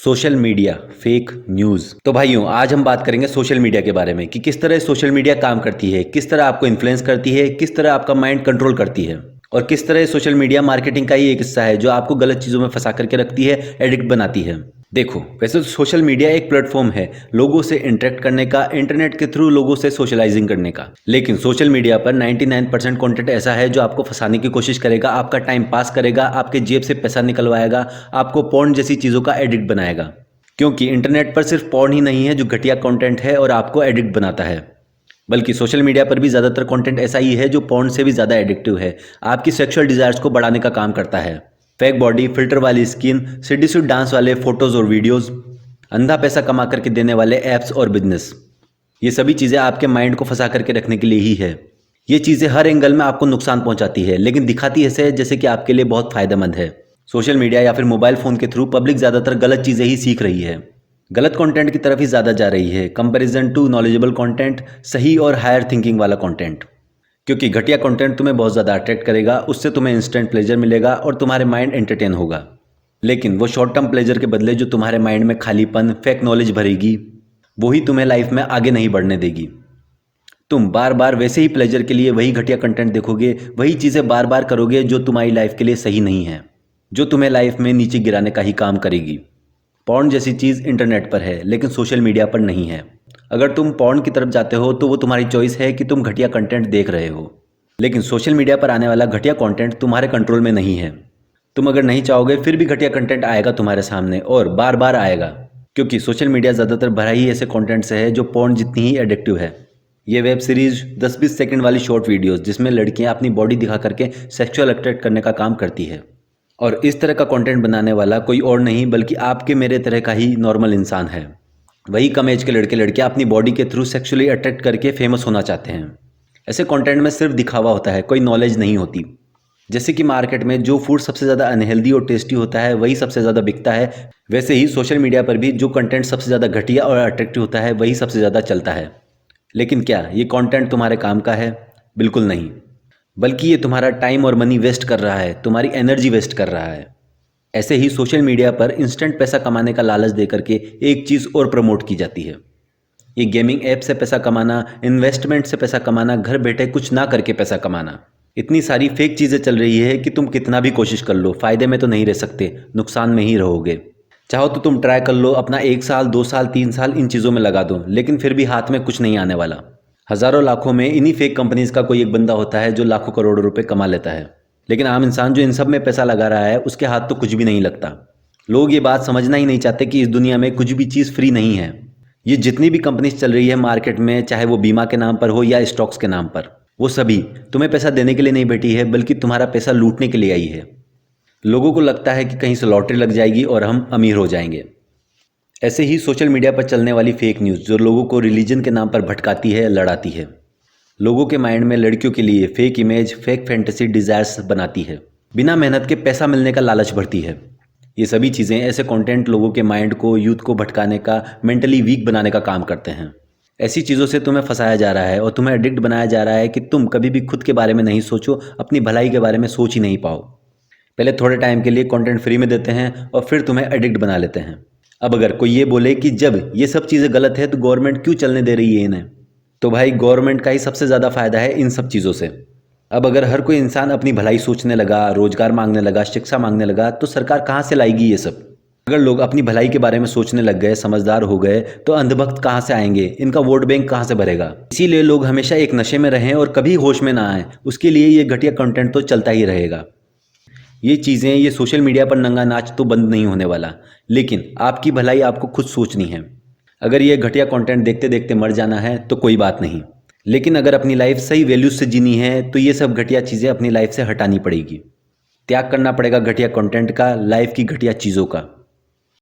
Social media fake news. तो भाइयों, आज हम बात करेंगे सोशल मीडिया के बारे में कि किस तरह सोशल मीडिया काम करती है, किस तरह आपको इन्फ्लुएंस करती है, किस तरह आपका माइंड कंट्रोल करती है और किस तरह सोशल मीडिया मार्केटिंग का ही एक हिस्सा है जो आपको गलत चीज़ों में फंसा करके रखती है, एडिक्ट बनाती है। देखो, वैसे तो सोशल मीडिया एक प्लेटफॉर्म है लोगों से इंटरेक्ट करने का, इंटरनेट के थ्रू लोगों से सोशलाइजिंग करने का। लेकिन सोशल मीडिया पर 99% कंटेंट ऐसा है जो आपको फंसाने की कोशिश करेगा, आपका टाइम पास करेगा, आपके जेब से पैसा निकलवाएगा, आपको पॉर्न जैसी चीज़ों का एडिक्ट बनाएगा। क्योंकि इंटरनेट पर सिर्फ पॉर्न ही नहीं है जो घटिया कंटेंट है और आपको एडिक्ट बनाता है, बल्कि सोशल मीडिया पर भी ज़्यादातर कंटेंट ऐसा ही है जो पॉर्न से भी ज़्यादा एडिक्टिव है, आपकी सेक्सुअल डिज़ायर्स को बढ़ाने का काम करता है। फेक बॉडी, फिल्टर वाली स्किन, सेडिटिव डांस वाले फोटोज़ और वीडियोज़, अंधा पैसा कमा करके देने वाले ऐप्स और बिजनेस, ये सभी चीज़ें आपके माइंड को फंसा करके रखने के लिए ही है। ये चीज़ें हर एंगल में आपको नुकसान पहुंचाती है, लेकिन दिखाती ऐसे है जैसे कि आपके लिए बहुत फ़ायदेमंद है। सोशल मीडिया या फिर मोबाइल फ़ोन के थ्रू पब्लिक ज़्यादातर गलत चीज़ें ही सीख रही है, गलत कंटेंट की तरफ ही ज़्यादा जा रही है कंपैरिजन टू नॉलेजेबल कंटेंट, सही और हायर थिंकिंग वाला कंटेंट। क्योंकि घटिया कंटेंट तुम्हें बहुत ज़्यादा अट्रैक्ट करेगा, उससे तुम्हें इंस्टेंट प्लेजर मिलेगा और तुम्हारे माइंड एंटरटेन होगा। लेकिन वो शॉर्ट टर्म प्लेजर के बदले जो तुम्हारे माइंड में खालीपन, फेक नॉलेज भरेगी, वही तुम्हें लाइफ में आगे नहीं बढ़ने देगी। तुम बार बार वैसे ही प्लेजर के लिए वही घटिया कंटेंट देखोगे, वही चीज़ें बार बार करोगे जो तुम्हारी लाइफ के लिए सही नहीं है, जो तुम्हें लाइफ में नीचे गिराने का ही काम करेगी। पॉर्न जैसी चीज़ इंटरनेट पर है लेकिन सोशल मीडिया पर नहीं है। अगर तुम पॉर्न की तरफ जाते हो तो वो तुम्हारी चॉइस है कि तुम घटिया कंटेंट देख रहे हो, लेकिन सोशल मीडिया पर आने वाला घटिया कंटेंट तुम्हारे कंट्रोल में नहीं है। तुम अगर नहीं चाहोगे फिर भी घटिया कंटेंट आएगा तुम्हारे सामने और बार बार आएगा, क्योंकि सोशल मीडिया ज़्यादातर भरा ही ऐसे कंटेंट से है जो पॉर्न जितनी ही एडिक्टिव है। ये वेब सीरीज 10-20 सेकंड वाली शॉर्ट वीडियोस जिसमें लड़कियां अपनी बॉडी दिखा करके सेक्सुअल अट्रैक्ट करने का काम करती है, और इस तरह का कंटेंट बनाने वाला कोई और नहीं बल्कि आपके मेरे तरह का ही नॉर्मल इंसान है। वही कम एज के लड़के लड़कियां अपनी बॉडी के थ्रू सेक्सुअली अट्रैक्ट करके फेमस होना चाहते हैं। ऐसे कंटेंट में सिर्फ दिखावा होता है, कोई नॉलेज नहीं होती। जैसे कि मार्केट में जो फूड सबसे ज़्यादा अनहेल्दी और टेस्टी होता है वही सबसे ज़्यादा बिकता है, वैसे ही सोशल मीडिया पर भी जो कंटेंट सबसे ज़्यादा घटिया और अट्रैक्टिव होता है वही सबसे ज़्यादा चलता है। लेकिन क्या ये कंटेंट तुम्हारे काम का है? बिल्कुल नहीं, बल्कि ये तुम्हारा टाइम और मनी वेस्ट कर रहा है, तुम्हारी एनर्जी वेस्ट कर रहा है। ऐसे ही सोशल मीडिया पर इंस्टेंट पैसा कमाने का लालच देकर के एक चीज़ और प्रमोट की जाती है। ये गेमिंग ऐप से पैसा कमाना, इन्वेस्टमेंट से पैसा कमाना, घर बैठे कुछ ना करके पैसा कमाना, इतनी सारी फेक चीज़ें चल रही है कि तुम कितना भी कोशिश कर लो फ़ायदे में तो नहीं रह सकते, नुकसान में ही रहोगे। चाहो तो तुम ट्राई कर लो, अपना 1 साल 2 साल 3 साल इन चीज़ों में लगा दो, लेकिन फिर भी हाथ में कुछ नहीं आने वाला। हज़ारों लाखों में इन्हीं फेक कंपनीज़ का कोई एक बंदा होता है जो लाखों करोड़ों रुपए कमा लेता है, लेकिन आम इंसान जो इन सब में पैसा लगा रहा है उसके हाथ तो कुछ भी नहीं लगता। लोग ये बात समझना ही नहीं चाहते कि इस दुनिया में कुछ भी चीज़ फ्री नहीं है। ये जितनी भी कंपनीज चल रही है मार्केट में, चाहे वो बीमा के नाम पर हो या स्टॉक्स के नाम पर, वो सभी तुम्हें पैसा देने के लिए नहीं बैठी है बल्कि तुम्हारा पैसा लूटने के लिए आई है। लोगों को लगता है कि कहीं से लॉटरी लग जाएगी और हम अमीर हो जाएंगे। ऐसे ही सोशल मीडिया पर चलने वाली फेक न्यूज़ जो लोगों को रिलीजन के नाम पर भटकाती है, लड़ाती है, लोगों के माइंड में लड़कियों के लिए fake image, fake fantasy desires बनाती है, बिना मेहनत के पैसा मिलने का लालच भरती है। ये सभी चीज़ें, ऐसे कंटेंट लोगों के माइंड को, यूथ को भटकाने का, मेंटली वीक बनाने का काम करते हैं। ऐसी चीज़ों से तुम्हें फंसाया जा रहा है और तुम्हें एडिक्ट बनाया जा रहा है कि तुम कभी भी खुद के बारे में नहीं सोचो, अपनी भलाई के बारे में सोच ही नहीं पाओ। पहले थोड़े टाइम के लिए कंटेंट फ्री में देते हैं और फिर तुम्हें एडिक्ट बना लेते हैं। अब अगर कोई ये बोले कि जब ये सब चीज़ें गलत है तो गवर्नमेंट क्यों चलने दे रही है इन्हें, तो भाई गवर्नमेंट का ही सबसे ज़्यादा फ़ायदा है इन सब चीज़ों से। अब अगर हर कोई इंसान अपनी भलाई सोचने लगा, रोजगार मांगने लगा, शिक्षा मांगने लगा, तो सरकार कहाँ से लाएगी ये सब? अगर लोग अपनी भलाई के बारे में सोचने लग गए, समझदार हो गए, तो अंधभक्त कहाँ से आएंगे, इनका वोट बैंक कहाँ से भरेगा? इसीलिए लोग हमेशा एक नशे में रहें और कभी होश में ना आए, उसके लिए ये घटिया कंटेंट तो चलता ही रहेगा। ये चीज़ें, ये सोशल मीडिया पर नंगा नाच तो बंद नहीं होने वाला, लेकिन आपकी भलाई आपको खुद सोचनी है। अगर ये घटिया कंटेंट देखते देखते मर जाना है तो कोई बात नहीं, लेकिन अगर अपनी लाइफ सही वैल्यूज से जीनी है तो ये सब घटिया चीज़ें अपनी लाइफ से हटानी पड़ेगी। त्याग करना पड़ेगा घटिया कंटेंट का, लाइफ की घटिया चीज़ों का।